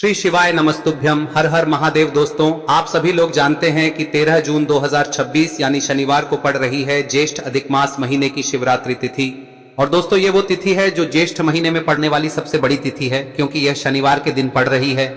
श्री शिवाय नमस्तुभ्यम। हर हर महादेव। दोस्तों, आप सभी लोग जानते हैं कि 13 जून 2026 यानी शनिवार को पड़ रही है ज्येष्ठ अधिक मास महीने की शिवरात्रि तिथि। और दोस्तों, ये वो तिथि है जो ज्येष्ठ महीने में पड़ने वाली सबसे बड़ी तिथि है, क्योंकि यह शनिवार के दिन पड़ रही है।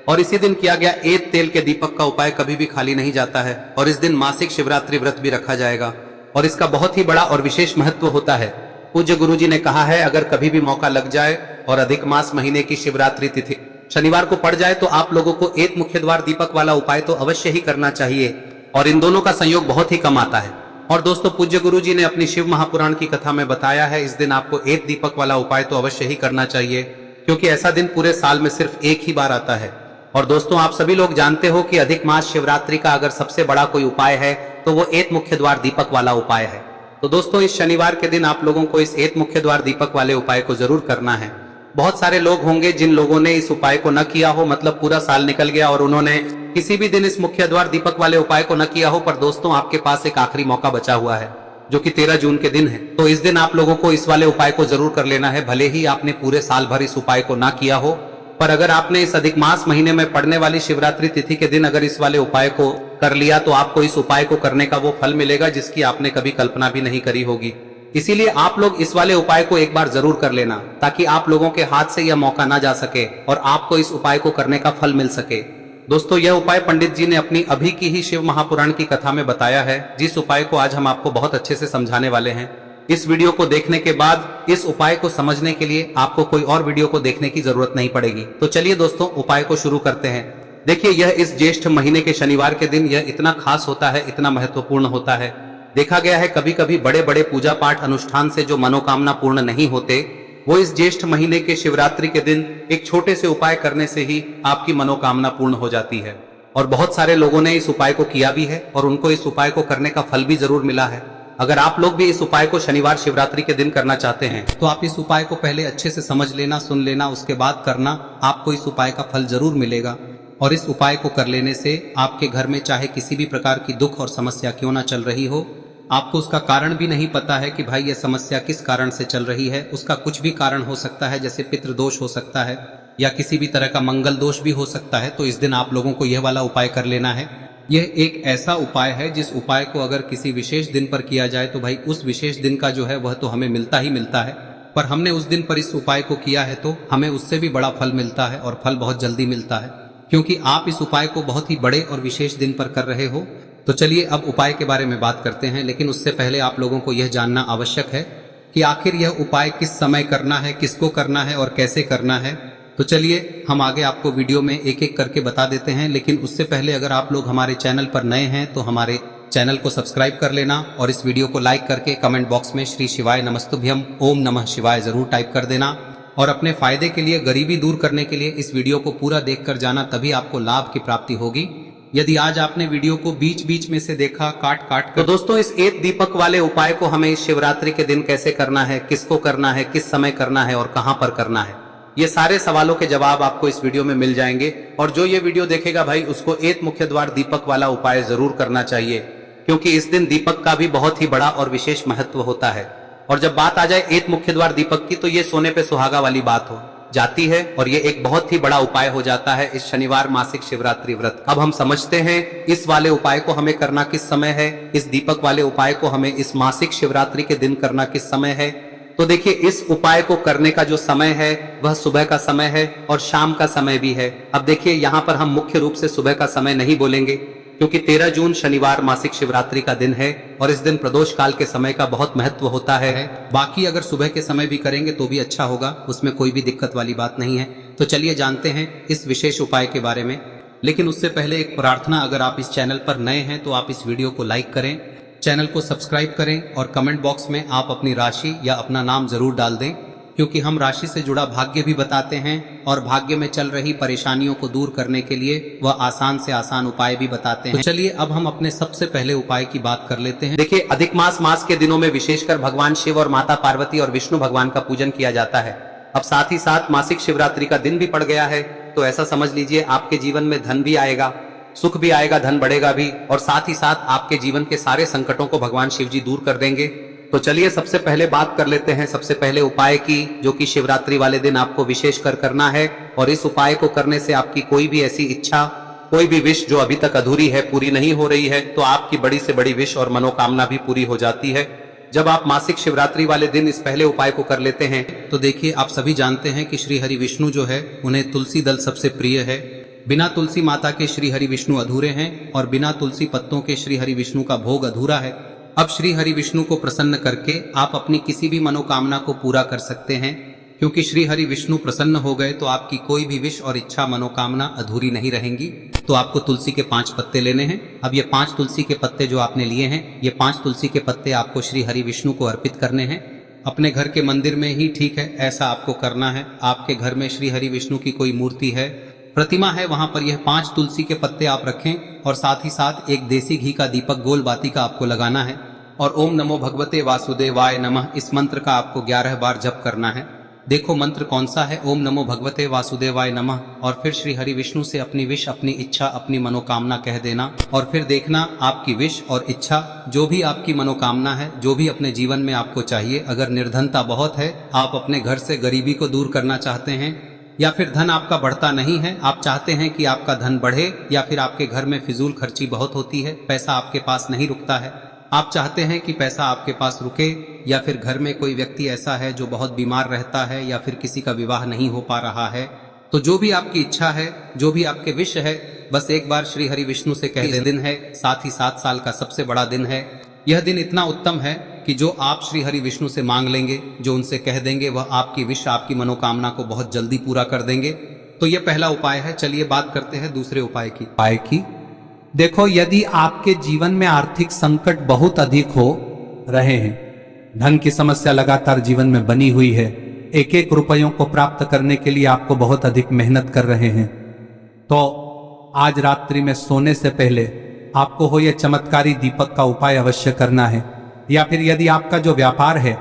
और इसी दिन किया गया एक तेल के दीपक का उपाय कभी भी खाली नहीं जाता है। और इस दिन मासिक शिवरात्रि व्रत भी रखा जाएगा और इसका बहुत ही बड़ा और विशेष महत्व होता है। पूज्य गुरु जी ने कहा है, अगर कभी भी मौका लग जाए और अधिक मास महीने की शिवरात्रि तिथि शनिवार को पड़ जाए तो आप लोगों को एक मुख्य द्वार दीपक वाला उपाय तो अवश्य ही करना चाहिए। और इन दोनों का संयोग बहुत ही कम आता है। और दोस्तों, पूज्य गुरु जी ने अपनी शिव महापुराण की कथा में बताया है, इस दिन आपको एक दीपक वाला उपाय तो अवश्य ही करना चाहिए, क्योंकि ऐसा दिन पूरे साल में सिर्फ एक ही बार आता है। और दोस्तों, आप सभी लोग जानते हो कि अधिक मास शिवरात्रि का अगर सबसे बड़ा कोई उपाय है तो वो एक मुख्य द्वार दीपक वाला उपाय है। तो दोस्तों, इस शनिवार के दिन आप लोगों को इस एक मुख्य द्वार दीपक वाले उपाय को जरूर करना है। बहुत सारे लोग होंगे जिन लोगों ने इस उपाय को न किया हो, मतलब पूरा साल निकल गया और उन्होंने किसी भी दिन इस मुख्य द्वार दीपक वाले उपाय को न किया हो। पर दोस्तों, आपके पास एक आखिरी मौका बचा हुआ है, जो कि 13 जून के दिन है। तो इस दिन आप लोगों को इस वाले उपाय को जरूर कर लेना है, भले ही आपने पूरे साल भर इस उपाय को ना किया हो। पर अगर आपने इस अधिक मास महीने में पड़ने वाली शिवरात्रि तिथि के दिन अगर इस वाले उपाय को कर लिया तो आपको इस उपाय को करने का वो फल मिलेगा जिसकी आपने कभी कल्पना भी नहीं करी होगी। इसीलिए आप लोग इस वाले उपाय को एक बार जरूर कर लेना, ताकि आप लोगों के हाथ से यह मौका ना जा सके और आपको इस उपाय को करने का फल मिल सके। दोस्तों, यह उपाय पंडित जी ने अपनी अभी की ही शिव महापुराण की कथा में बताया है, जिस उपाय को आज हम आपको बहुत अच्छे से समझाने वाले हैं। इस वीडियो को देखने के बाद इस उपाय को समझने के लिए आपको कोई और वीडियो को देखने की जरूरत नहीं पड़ेगी। तो चलिए दोस्तों, उपाय को शुरू करते हैं। देखिए, यह इस ज्येष्ठ महीने के शनिवार के दिन यह इतना खास होता है, इतना महत्वपूर्ण होता है। देखा गया है कभी कभी बड़े बड़े पूजा पाठ अनुष्ठान से जो मनोकामना पूर्ण नहीं होते, वो इस ज्येष्ठ महीने के शिवरात्रि के दिन एक छोटे से उपाय करने से ही आपकी मनोकामना पूर्ण हो जाती है। और बहुत सारे लोगों ने इस उपाय को किया भी है और उनको इस उपाय को करने का फल भी जरूर मिला है। अगर आप लोग भी इस उपाय को शनिवार शिवरात्रि के दिन करना चाहते हैं तो आप इस उपाय को पहले अच्छे से समझ लेना, सुन लेना, उसके बाद करना। आपको इस उपाय का फल जरूर मिलेगा। और इस उपाय को कर लेने से आपके घर में चाहे किसी भी प्रकार की दुख और समस्या क्यों ना चल रही हो, आपको उसका कारण भी नहीं पता है कि भाई ये समस्या किस कारण से चल रही है, उसका कुछ भी कारण हो सकता है, जैसे पितृदोष हो सकता है या किसी भी तरह का मंगल दोष भी हो सकता है। तो इस दिन आप लोगों को यह वाला उपाय कर लेना है। यह एक ऐसा उपाय है जिस उपाय को अगर किसी विशेष दिन पर किया जाए तो भाई उस विशेष दिन का जो है वह तो हमें मिलता ही मिलता है। पर हमने उस दिन पर इस उपाय को किया है तो हमें उससे भी बड़ा फल मिलता है, और फल बहुत जल्दी मिलता है, क्योंकि आप इस उपाय को बहुत ही बड़े और विशेष दिन पर कर रहे हो। तो चलिए अब उपाय के बारे में बात करते हैं, लेकिन उससे पहले आप लोगों को यह जानना आवश्यक है कि आखिर यह उपाय किस समय करना है, किसको करना है और कैसे करना है। तो चलिए हम आगे आपको वीडियो में एक एक करके बता देते हैं, लेकिन उससे पहले अगर आप लोग हमारे चैनल पर नए हैं तो हमारे चैनल को सब्सक्राइब कर लेना और इस वीडियो को लाइक करके कमेंट बॉक्स में श्री शिवाय नमस्तुभ्यम ओम नमः शिवाय जरूर टाइप कर देना। और अपने फायदे के लिए, गरीबी दूर करने के लिए इस वीडियो को पूरा देखकर जाना, तभी आपको लाभ की प्राप्ति होगी। यदि आज आपने वीडियो को बीच बीच में से देखा काट काट कर, तो दोस्तों इस एक दीपक वाले उपाय को हमें इस शिवरात्रि के दिन कैसे करना है, किसको करना है, किस समय करना है और कहां पर करना है, ये सारे सवालों के जवाब आपको इस वीडियो में मिल जाएंगे। और जो ये वीडियो देखेगा भाई उसको एक मुख्य द्वार दीपक वाला उपाय जरूर करना चाहिए, क्योंकि इस दिन दीपक का भी बहुत ही बड़ा और विशेष महत्व होता है। और जब बात आ जाए एक मुख्य द्वार दीपक की तो ये सोने पे सुहागा वाली बात हो जाती है और ये एक बहुत ही बड़ा उपाय हो जाता है इस शनिवार मासिक शिवरात्रि व्रत। अब हम समझते हैं इस वाले उपाय को हमें करना किस समय है, इस दीपक वाले उपाय को हमें इस मासिक शिवरात्रि के दिन करना किस समय है। तो देखिए, इस उपाय को करने का जो समय है वह सुबह का समय है और शाम का समय भी है। अब देखिए, यहाँ पर हम मुख्य रूप से सुबह का समय नहीं बोलेंगे, क्योंकि 13 जून शनिवार मासिक शिवरात्रि का दिन है और इस दिन प्रदोष काल के समय का बहुत महत्व होता है। बाकी अगर सुबह के समय भी करेंगे तो भी अच्छा होगा, उसमें कोई भी दिक्कत वाली बात नहीं है। तो चलिए जानते हैं इस विशेष उपाय के बारे में। लेकिन उससे पहले एक प्रार्थना, अगर आप इस चैनल पर नए हैं तो आप इस वीडियो को लाइक करें, चैनल को सब्सक्राइब करें और कमेंट बॉक्स में आप अपनी राशि या अपना नाम जरूर डाल दें, क्योंकि हम राशि से जुड़ा भाग्य भी बताते हैं और भाग्य में चल रही परेशानियों को दूर करने के लिए वह आसान से आसान उपाय भी बताते हैं। तो चलिए अब हम अपने सबसे पहले उपाय की बात कर लेते हैं। देखिए, अधिक मास के दिनों में विशेषकर भगवान शिव और माता पार्वती और विष्णु भगवान का पूजन किया जाता है। अब साथ ही साथ मासिक शिवरात्रि का दिन भी पड़ गया है, तो ऐसा समझ लीजिए आपके जीवन में धन भी आएगा, सुख भी आएगा, धन बढ़ेगा भी, और साथ ही साथ आपके जीवन के सारे संकटों को भगवान शिव जी दूर कर देंगे। तो चलिए सबसे पहले बात कर लेते हैं सबसे पहले उपाय की, जो कि शिवरात्रि वाले दिन आपको विशेष कर करना है। और इस उपाय को करने से आपकी कोई भी ऐसी इच्छा, कोई भी विश जो अभी तक अधूरी है, पूरी नहीं हो रही है, तो आपकी बड़ी से बड़ी विश और मनोकामना भी पूरी हो जाती है जब आप मासिक शिवरात्रि वाले दिन इस पहले उपाय को कर लेते हैं। तो देखिए, आप सभी जानते हैं कि श्री हरि विष्णु जो है, उन्हें तुलसी दल सबसे प्रिय है। बिना तुलसी माता के श्री हरि विष्णु अधूरे हैं और बिना तुलसी पत्तों के श्री हरि विष्णु का भोग अधूरा है। अब श्री हरि विष्णु को प्रसन्न करके आप अपनी किसी भी मनोकामना को पूरा कर सकते हैं, क्योंकि श्री हरि विष्णु प्रसन्न हो गए तो आपकी कोई भी विश और इच्छा मनोकामना अधूरी नहीं रहेंगी। तो आपको तुलसी के 5 पत्ते लेने हैं। अब ये 5 तुलसी के पत्ते जो आपने लिए हैं, ये 5 तुलसी के पत्ते आपको श्री हरि विष्णु को अर्पित करने हैं। अपने घर के मंदिर में ही ठीक है, ऐसा आपको करना है। आपके घर में श्री हरि विष्णु की कोई मूर्ति है, प्रतिमा है, वहां पर यह 5 तुलसी के पत्ते आप रखें और साथ ही साथ एक देसी घी का दीपक गोल बाती का आपको लगाना है। और ओम नमो भगवते वासुदेवाय नमः इस मंत्र का आपको 11 बार जप करना है। देखो मंत्र कौन सा है, ओम नमो भगवते वासुदेवाय नमः, और फिर श्री हरि विष्णु से अपनी विश, अपनी इच्छा, अपनी मनोकामना कह देना। और फिर देखना आपकी विश और इच्छा, जो भी आपकी मनोकामना है, जो भी अपने जीवन में आपको चाहिए। अगर निर्धनता बहुत है, आप अपने घर से गरीबी को दूर करना चाहते हैं, या फिर धन आपका बढ़ता नहीं है, आप चाहते हैं कि आपका धन बढ़े, या फिर आपके घर में फिजूल खर्ची बहुत होती है, पैसा आपके पास नहीं रुकता है, आप चाहते हैं कि पैसा आपके पास रुके, या फिर घर में कोई व्यक्ति ऐसा है जो बहुत बीमार रहता है, या फिर किसी का विवाह नहीं हो पा रहा है, तो जो भी आपकी इच्छा है, जो भी आपके विश है, बस एक बार श्री हरि विष्णु से कह दे। दिन है, साथ ही 7 साल का सबसे बड़ा दिन है। यह दिन इतना उत्तम है कि जो आप श्री हरि विष्णु से मांग लेंगे, जो उनसे कह देंगे, वह आपकी विश, आपकी मनोकामना को बहुत जल्दी पूरा कर देंगे। तो यह पहला उपाय है। चलिए बात करते हैं दूसरे उपाय की। देखो, यदि आपके जीवन में आर्थिक संकट बहुत अधिक हो रहे हैं, धन की समस्या लगातार जीवन में बनी हुई है, एक एक रुपयों को प्राप्त करने के लिए आपको बहुत अधिक मेहनत कर रहे हैं, तो आज रात्रि में सोने से पहले आपको हो यह चमत्कारी दीपक का उपाय अवश्य करना है। या फिर यदि आपका जो व्यापार है,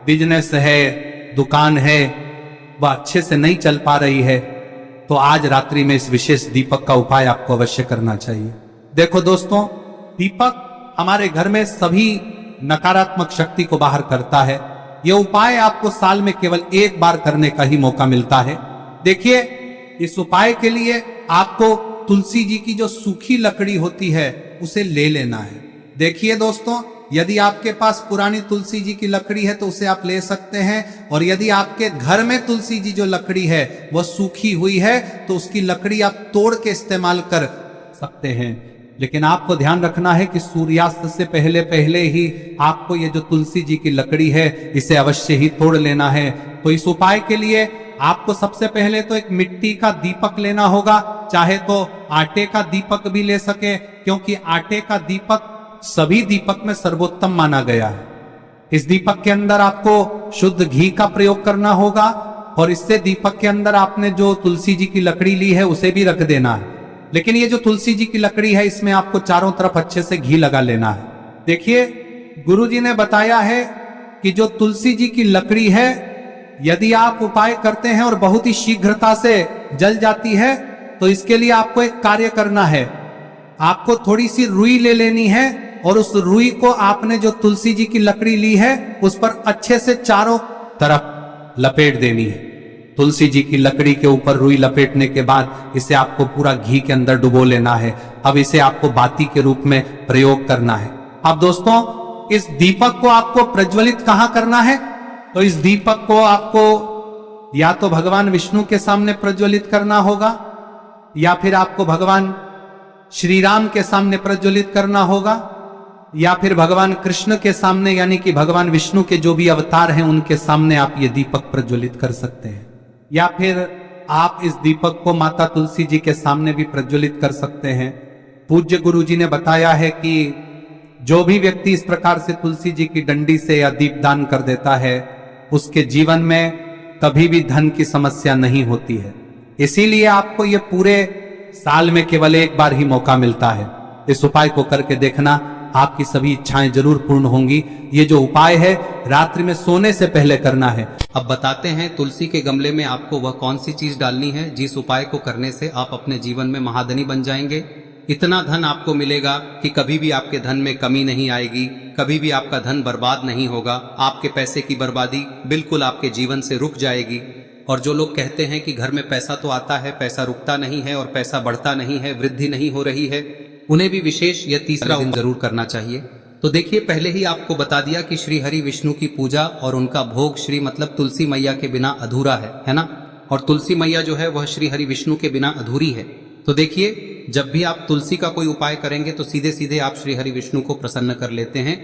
बिजनेस है, दुकान है, वह अच्छे से नहीं चल पा रही है, तो आज रात्रि में इस विशेष दीपक का उपाय आपको अवश्य करना चाहिए। देखो दोस्तों, दीपक हमारे घर में सभी नकारात्मक शक्ति को बाहर करता है। यह उपाय आपको साल में केवल 1 बार करने का ही मौका मिलता है। देखिए, इस उपाय के लिए आपको तुलसी जी की जो सूखी लकड़ी होती है उसे ले लेना है। देखिए दोस्तों, यदि आपके पास पुरानी तुलसी जी की लकड़ी है तो उसे आप ले सकते हैं, और यदि आपके घर में तुलसी जी जो लकड़ी है वह सूखी हुई है तो उसकी लकड़ी आप तोड़ के इस्तेमाल कर सकते हैं। लेकिन आपको ध्यान रखना है कि सूर्यास्त से पहले पहले ही आपको ये जो तुलसी जी की लकड़ी है इसे अवश्य ही तोड़ लेना है। तो इस उपाय के लिए आपको सबसे पहले तो एक मिट्टी का दीपक लेना होगा, चाहे तो आटे का दीपक भी ले सके, क्योंकि आटे का दीपक सभी दीपक में सर्वोत्तम माना गया है। इस दीपक के अंदर आपको शुद्ध घी का प्रयोग करना होगा, और इससे दीपक के अंदर आपने जो तुलसी जी की लकड़ी ली है उसे भी रख देना है। लेकिन ये जो तुलसी जी की लकड़ी है, इसमें आपको चारों तरफ अच्छे से घी लगा लेना है। देखिए, गुरुजी ने बताया है कि जो तुलसी जी की लकड़ी है, यदि आप उपाय करते हैं और बहुत ही शीघ्रता से जल जाती है, तो इसके लिए आपको एक कार्य करना है। आपको थोड़ी सी रुई ले लेनी है, और उस रुई को आपने जो तुलसी जी की लकड़ी ली है उस पर अच्छे से चारों तरफ लपेट देनी है। तुलसी जी की लकड़ी के ऊपर रुई लपेटने के बाद इसे आपको पूरा घी के अंदर डुबो लेना है। अब इसे आपको बाती के रूप में प्रयोग करना है। अब दोस्तों, इस दीपक को आपको प्रज्वलित कहां करना है? तो इस दीपक को आपको या तो भगवान विष्णु के सामने प्रज्वलित करना होगा, या फिर आपको भगवान श्री राम के सामने प्रज्वलित करना होगा, या फिर भगवान कृष्ण के सामने, यानी कि भगवान विष्णु के जो भी अवतार हैं उनके सामने आप ये दीपक प्रज्वलित कर सकते हैं। या फिर आप इस दीपक को माता तुलसी जी के सामने भी प्रज्वलित कर सकते हैं। पूज्य गुरु जी ने बताया है कि जो भी व्यक्ति इस प्रकार से तुलसी जी की डंडी से या दीपदान कर देता है, उसके जीवन में कभी भी धन की समस्या नहीं होती है। इसीलिए आपको ये पूरे साल में केवल 1 बार ही मौका मिलता है। इस उपाय को करके देखना, आपकी सभी इच्छाएं जरूर पूर्ण होंगी। ये जो उपाय है रात्रि में सोने से पहले करना है। अब बताते हैं तुलसी के गमले में आपको वह कौन सी चीज डालनी है जिस उपाय को करने से आप अपने जीवन में महाधनी बन जाएंगे। इतना धन आपको मिलेगा कि कभी भी आपके धन में कमी नहीं आएगी, कभी भी आपका धन बर्बाद नहीं होगा। आपके पैसे की बर्बादी बिल्कुल आपके जीवन से रुक जाएगी। और जो लोग कहते हैं कि घर में पैसा तो आता है, पैसा रुकता नहीं है और पैसा बढ़ता नहीं है, वृद्धि नहीं हो रही है, उन्हें भी विशेष यह तीसरा दिन जरूर करना चाहिए। तो देखिए, पहले ही आपको बता दिया कि श्री हरि विष्णु की पूजा और उनका भोग श्री मतलब तुलसी मैया के बिना अधूरा है ना। और तुलसी मैया जो है वह श्री हरि विष्णु के बिना अधूरी है। तो देखिए, जब भी आप तुलसी का कोई उपाय करेंगे तो सीधे सीधे आप श्री हरि विष्णु को प्रसन्न कर लेते हैं।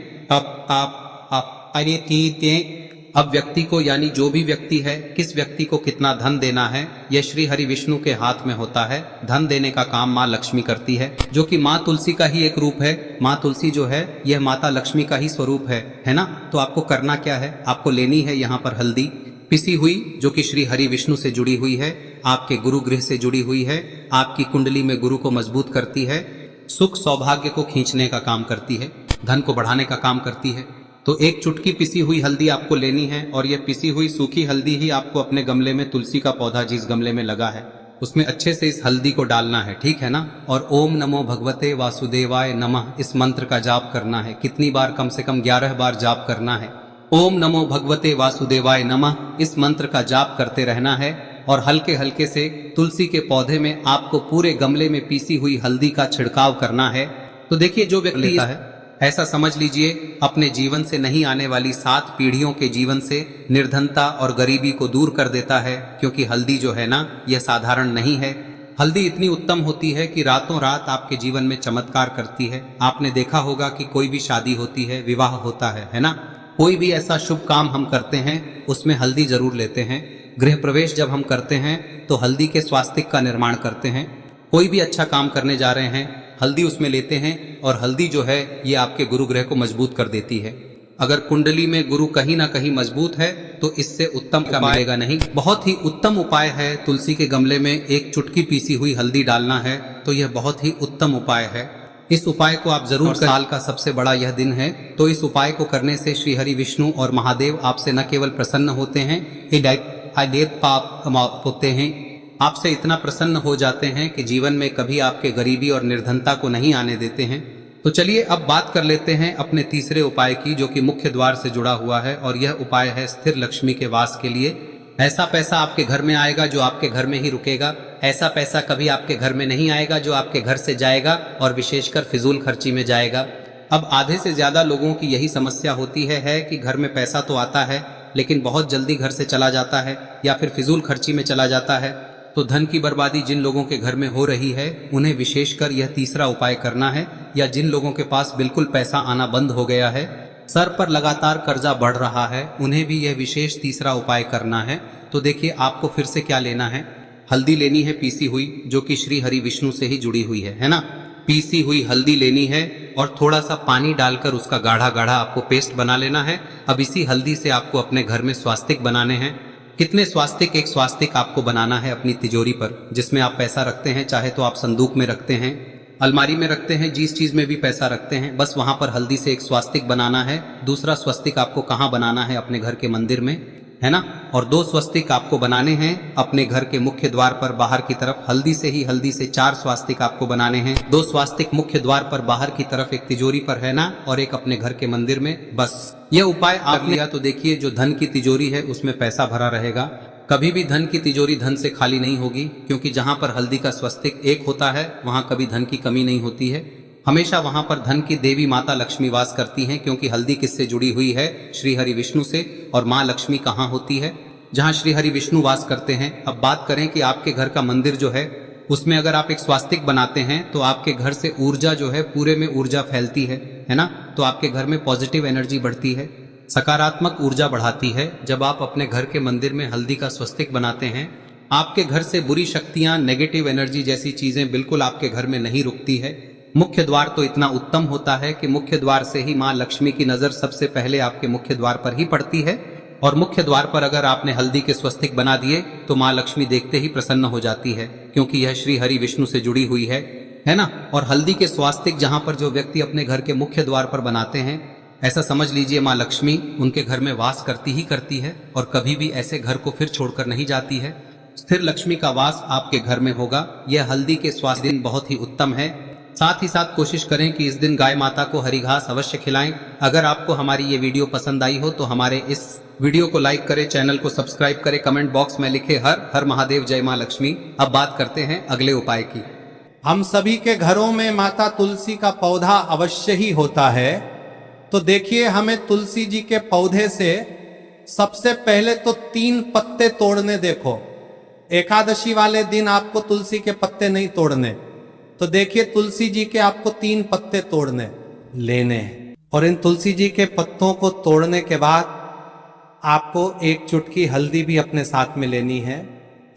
अब व्यक्ति को, यानी जो भी व्यक्ति है, किस व्यक्ति को कितना धन देना है, यह श्री हरि विष्णु के हाथ में होता है। धन देने का काम माँ लक्ष्मी करती है, जो कि माँ तुलसी का ही एक रूप है। माँ तुलसी जो है यह माता लक्ष्मी का ही स्वरूप है ना। तो आपको करना क्या है, आपको लेनी है यहाँ पर हल्दी पिसी हुई, जो कि श्री हरि विष्णु से जुड़ी हुई है, आपके गुरु गृह से जुड़ी हुई है, आपकी कुंडली में गुरु को मजबूत करती है, सुख सौभाग्य को खींचने का काम करती है, धन को बढ़ाने का काम करती है। तो एक चुटकी पिसी हुई हल्दी आपको लेनी है और यह पिसी हुई सूखी हल्दी ही आपको अपने गमले में, तुलसी का पौधा जिस गमले में लगा है उसमें अच्छे से इस हल्दी को डालना है, ठीक है ना। और ओम नमो भगवते वासुदेवाय नमः इस मंत्र का जाप करना है। कितनी बार? कम से कम 11 बार जाप करना है। ओम नमो भगवते वासुदेवाय नमः इस मंत्र का जाप करते रहना है और हल्के हल्के से तुलसी के पौधे में आपको पूरे गमले में पीसी हुई हल्दी का छिड़काव करना है। तो देखिए, जो व्यक्ति लेता है, ऐसा समझ लीजिए अपने जीवन से नहीं आने वाली 7 पीढ़ियों के जीवन से निर्धनता और गरीबी को दूर कर देता है। क्योंकि हल्दी जो है ना, यह साधारण नहीं है। हल्दी इतनी उत्तम होती है कि रातों रात आपके जीवन में चमत्कार करती है। आपने देखा होगा कि कोई भी शादी होती है, विवाह होता है ना, कोई भी ऐसा शुभ काम हम करते हैं उसमें हल्दी जरूर लेते हैं। गृह प्रवेश जब हम करते हैं तो हल्दी के स्वास्तिक का निर्माण करते हैं। कोई भी अच्छा काम करने जा रहे हैं, हल्दी उसमें लेते हैं और हल्दी जो है ये आपके गुरु ग्रह को मजबूत कर देती है। अगर कुंडली में गुरु कहीं ना कहीं मजबूत है तो इससे उत्तम का मिलेगा नहीं। बहुत ही उत्तम उपाय है। तुलसी के गमले में एक चुटकी पीसी हुई हल्दी डालना है, तो यह बहुत ही उत्तम उपाय है। इस उपाय को आप जरूर करें। साल का सबसे बड़ा यह दिन है, तो इस उपाय को करने से श्री हरि विष्णु और महादेव आपसे न केवल प्रसन्न होते हैं, पाप होते हैं, आपसे इतना प्रसन्न हो जाते हैं कि जीवन में कभी आपके गरीबी और निर्धनता को नहीं आने देते हैं। तो चलिए अब बात कर लेते हैं अपने तीसरे उपाय की, जो कि मुख्य द्वार से जुड़ा हुआ है। और यह उपाय है स्थिर लक्ष्मी के वास के लिए। ऐसा पैसा आपके घर में आएगा जो आपके घर में ही रुकेगा। ऐसा पैसा कभी आपके घर में नहीं आएगा जो आपके घर से जाएगा और विशेषकर फिजूल खर्ची में जाएगा। अब आधे से ज्यादा लोगों की यही समस्या होती है कि घर में पैसा तो आता है लेकिन बहुत जल्दी घर से चला जाता है या फिर फिजूल खर्ची में चला जाता है। तो धन की बर्बादी जिन लोगों के घर में हो रही है उन्हें विशेषकर यह तीसरा उपाय करना है। या जिन लोगों के पास बिल्कुल पैसा आना बंद हो गया है, सर पर लगातार कर्जा बढ़ रहा है, उन्हें भी यह विशेष तीसरा उपाय करना है। तो देखिए, आपको फिर से क्या लेना है, हल्दी लेनी है पीसी हुई, जो कि श्री हरि विष्णु से ही जुड़ी हुई है ना। पीसी हुई हल्दी लेनी है और थोड़ा सा पानी डालकर उसका गाढ़ा गाढ़ा आपको पेस्ट बना लेना है। अब इसी हल्दी से आपको अपने घर में स्वास्तिक बनाने हैं। कितने स्वास्तिक? एक स्वास्तिक आपको बनाना है अपनी तिजोरी पर, जिसमें आप पैसा रखते हैं। चाहे तो आप संदूक में रखते हैं, अलमारी में रखते हैं, जिस चीज में भी पैसा रखते हैं, बस वहां पर हल्दी से एक स्वास्तिक बनाना है। दूसरा स्वस्तिक आपको कहाँ बनाना है? अपने घर के मंदिर में, है ना। और 2 स्वस्तिक आपको बनाने हैं अपने घर के मुख्य द्वार पर बाहर की तरफ। हल्दी से 4 स्वास्तिक आपको बनाने हैं। 2 स्वास्तिक मुख्य द्वार पर बाहर की तरफ, एक तिजोरी पर, है ना, और एक अपने घर के मंदिर में। बस यह उपाय आप लिया तो देखिए, जो धन की तिजोरी है उसमें पैसा भरा रहेगा। कभी भी धन की तिजोरी धन से खाली नहीं होगी, क्योंकि जहां पर हल्दी का स्वस्तिक एक होता है वहां कभी धन की कमी नहीं होती है। हमेशा वहां पर धन की देवी माता लक्ष्मी वास करती हैं, क्योंकि हल्दी किससे जुड़ी हुई है? श्री हरि विष्णु से। और माँ लक्ष्मी कहाँ होती है? जहाँ श्री हरि विष्णु वास करते हैं। अब बात करें कि आपके घर का मंदिर जो है उसमें अगर आप एक स्वास्तिक बनाते हैं तो आपके घर से ऊर्जा जो है, पूरे में ऊर्जा फैलती है ना। तो आपके घर में पॉजिटिव एनर्जी बढ़ती है, सकारात्मक ऊर्जा बढ़ाती है। जब आप अपने घर के मंदिर में हल्दी का स्वस्तिक बनाते हैं, आपके घर से बुरी शक्तियां, नेगेटिव एनर्जी जैसी चीजें बिल्कुल आपके घर में नहीं रुकती है। मुख्य द्वार तो इतना उत्तम होता है कि मुख्य द्वार से ही माँ लक्ष्मी की नजर सबसे पहले आपके मुख्य द्वार पर ही पड़ती है। और मुख्य द्वार पर अगर आपने हल्दी के स्वस्तिक बना दिए तो माँ लक्ष्मी देखते ही प्रसन्न हो जाती है, क्योंकि यह श्री हरि विष्णु से जुड़ी हुई है ना। और हल्दी के स्वास्तिक जहां पर जो व्यक्ति अपने घर के मुख्य द्वार पर बनाते हैं, ऐसा समझ लीजिए माँ लक्ष्मी उनके घर में वास करती ही करती है और कभी भी ऐसे घर को फिर छोड़कर नहीं जाती है। स्थिर लक्ष्मी का वास आपके घर में होगा। यह हल्दी के स्वास्थ्य दिन बहुत ही उत्तम है। साथ ही साथ कोशिश करें कि इस दिन गाय माता को हरी घास अवश्य खिलाएं। अगर आपको हमारी ये वीडियो पसंद आई हो तो हमारे इस वीडियो को लाइक करें, चैनल को सब्सक्राइब करें, कमेंट बॉक्स में लिखे हर हर महादेव जय मां लक्ष्मी। अब बात करते हैं अगले उपाय की। हम सभी के घरों में माता तुलसी का पौधा अवश्य ही होता है। तो देखिए, हमें तुलसी जी के पौधे से सबसे पहले तो 3 पत्ते तोड़ने। देखो, एकादशी वाले दिन आपको तुलसी के पत्ते नहीं तोड़ने। तो देखिए, तुलसी जी के आपको 3 पत्ते तोड़ने लेने हैं। और इन तुलसी जी के पत्तों को तोड़ने के बाद आपको 1 चुटकी हल्दी भी अपने साथ में लेनी है।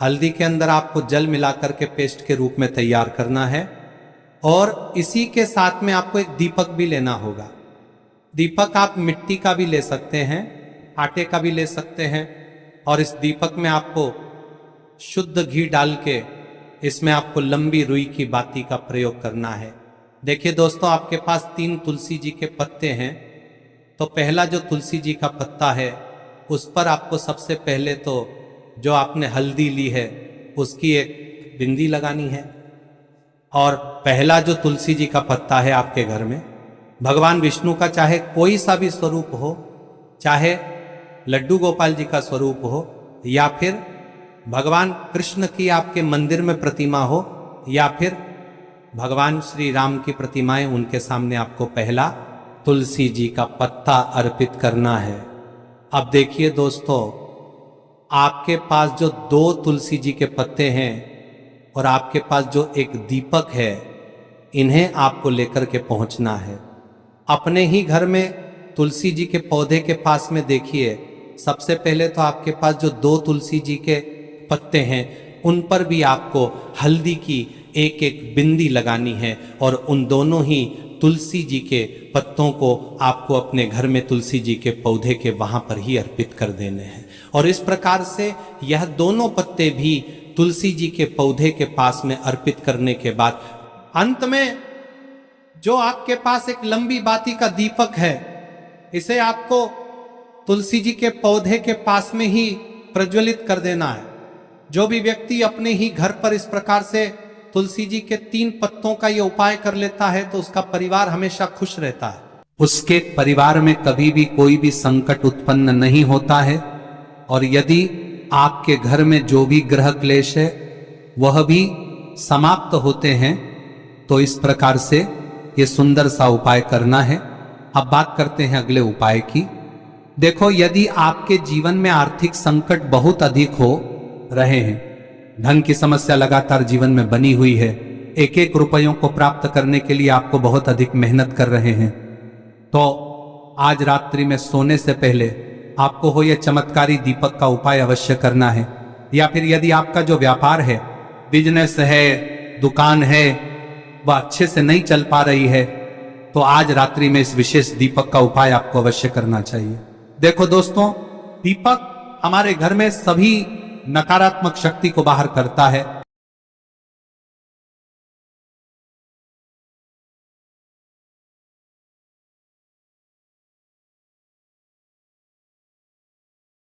हल्दी के अंदर आपको जल मिलाकर के पेस्ट के रूप में तैयार करना है। और इसी के साथ में आपको एक दीपक भी लेना होगा। दीपक आप मिट्टी का भी ले सकते हैं, आटे का भी ले सकते हैं। और इस दीपक में आपको शुद्ध घी डाल के इसमें आपको लंबी रुई की बाती का प्रयोग करना है। देखिए दोस्तों, आपके पास 3 तुलसी जी के पत्ते हैं। तो पहला जो तुलसी जी का पत्ता है उस पर आपको सबसे पहले तो जो आपने हल्दी ली है उसकी एक बिंदी लगानी है। और पहला जो तुलसी जी का पत्ता है आपके घर में, भगवान विष्णु का चाहे कोई सा भी स्वरूप हो, चाहे लड्डू गोपाल जी का स्वरूप हो, या फिर भगवान कृष्ण की आपके मंदिर में प्रतिमा हो, या फिर भगवान श्री राम की प्रतिमाएं, उनके सामने आपको पहला तुलसी जी का पत्ता अर्पित करना है। अब देखिए दोस्तों, आपके पास जो 2 तुलसी जी के पत्ते हैं और आपके पास जो एक दीपक है, इन्हें आपको लेकर के पहुंचना है। अपने ही घर में तुलसी जी के पौधे के पास में देखिए, सबसे पहले तो आपके पास जो 2 तुलसी जी के पत्ते हैं उन पर भी आपको हल्दी की एक बिंदी लगानी है। और उन दोनों ही तुलसी जी के पत्तों को आपको अपने घर में तुलसी जी के पौधे के वहां पर ही अर्पित कर देने हैं। और इस प्रकार से यह दोनों पत्ते भी तुलसी जी के पौधे के पास में अर्पित करने के बाद अंत में जो आपके पास एक लंबी बाती का दीपक है, इसे आपको तुलसी जी के पौधे के पास में ही प्रज्वलित कर देना है। जो भी व्यक्ति अपने ही घर पर इस प्रकार से तुलसी जी के 3 पत्तों का यह उपाय कर लेता है तो उसका परिवार हमेशा खुश रहता है। उसके परिवार में कभी भी कोई भी संकट उत्पन्न नहीं होता है। और यदि आपके घर में जो भी ग्रह क्लेश है वह भी समाप्त होते हैं। तो इस प्रकार से ये सुंदर सा उपाय करना है। अब बात करते हैं अगले उपाय की। देखो, यदि आपके जीवन में आर्थिक संकट बहुत अधिक हो रहे हैं, धन की समस्या लगातार जीवन में बनी हुई है, एक रुपयों को प्राप्त करने के लिए आपको बहुत अधिक मेहनत कर रहे हैं, तो आज रात्रि में सोने से पहले आपको हो यह चमत्कारी दीपक का उपाय अवश्य करना है। या फिर यदि आपका जो व्यापार है, बिजनेस है, दुकान है, वह अच्छे से नहीं चल पा रही है, तो आज रात्रि में इस विशेष दीपक का उपाय आपको अवश्य करना चाहिए। देखो दोस्तों, दीपक हमारे घर में सभी नकारात्मक शक्ति को बाहर करता है।